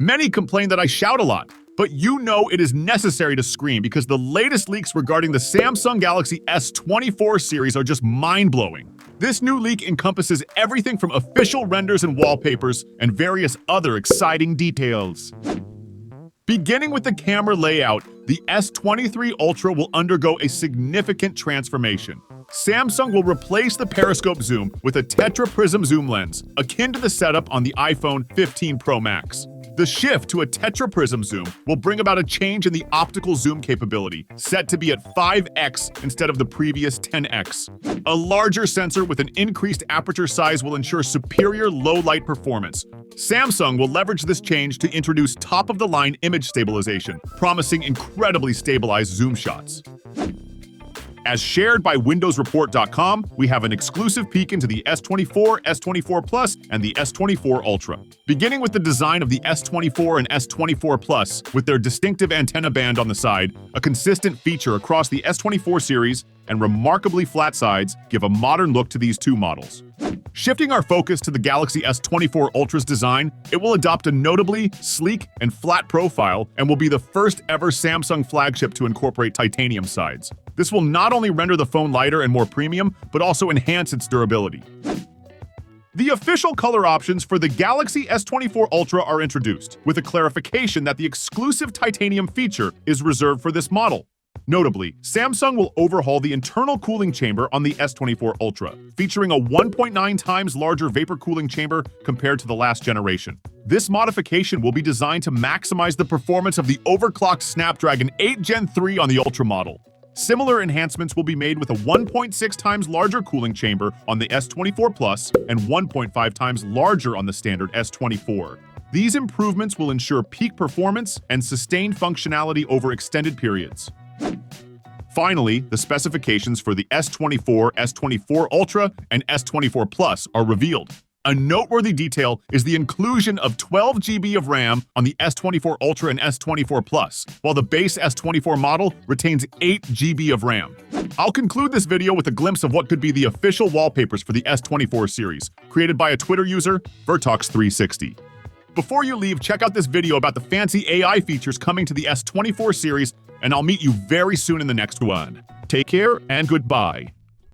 Many complain that I shout a lot, but you know it is necessary to scream because the latest leaks regarding the Samsung Galaxy S24 series are just mind-blowing. This new leak encompasses everything from official renders and wallpapers and various other exciting details. Beginning with the camera layout, the S23 Ultra will undergo a significant transformation. Samsung will replace the periscope zoom with a tetraprism zoom lens, akin to the setup on the iPhone 15 Pro Max. The shift to a tetraprism zoom will bring about a change in the optical zoom capability, set to be at 5x instead of the previous 10x. A larger sensor with an increased aperture size will ensure superior low-light performance. Samsung will leverage this change to introduce top-of-the-line image stabilization, promising incredibly stabilized zoom shots. As shared by WindowsReport.com, we have an exclusive peek into the S24, S24 Plus, and the S24 Ultra. Beginning with the design of the S24 and S24 Plus, with their distinctive antenna band on the side, a consistent feature across the S24 series, and remarkably flat sides give a modern look to these two models. Shifting our focus to the Galaxy S24 Ultra's design, it will adopt a notably sleek and flat profile and will be the first ever Samsung flagship to incorporate titanium sides. This will not only render the phone lighter and more premium, but also enhance its durability. The official color options for the Galaxy S24 Ultra are introduced, with a clarification that the exclusive titanium feature is reserved for this model. Notably, Samsung will overhaul the internal cooling chamber on the S24 Ultra, featuring a 1.9 times larger vapor cooling chamber compared to the last generation. This modification will be designed to maximize the performance of the overclocked Snapdragon 8 Gen 3 on the Ultra model. Similar enhancements will be made with a 1.6 times larger cooling chamber on the S24 Plus and 1.5 times larger on the standard S24. These improvements will ensure peak performance and sustained functionality over extended periods. Finally, the specifications for the S24, S24 Ultra, and S24 Plus are revealed. A noteworthy detail is the inclusion of 12 GB of RAM on the S24 Ultra and S24 Plus, while the base S24 model retains 8 GB of RAM. I'll conclude this video with a glimpse of what could be the official wallpapers for the S24 series, created by a Twitter user, Vertox360. Before you leave, check out this video about the fancy AI features coming to the S24 series, and I'll meet you very soon in the next one. Take care and goodbye.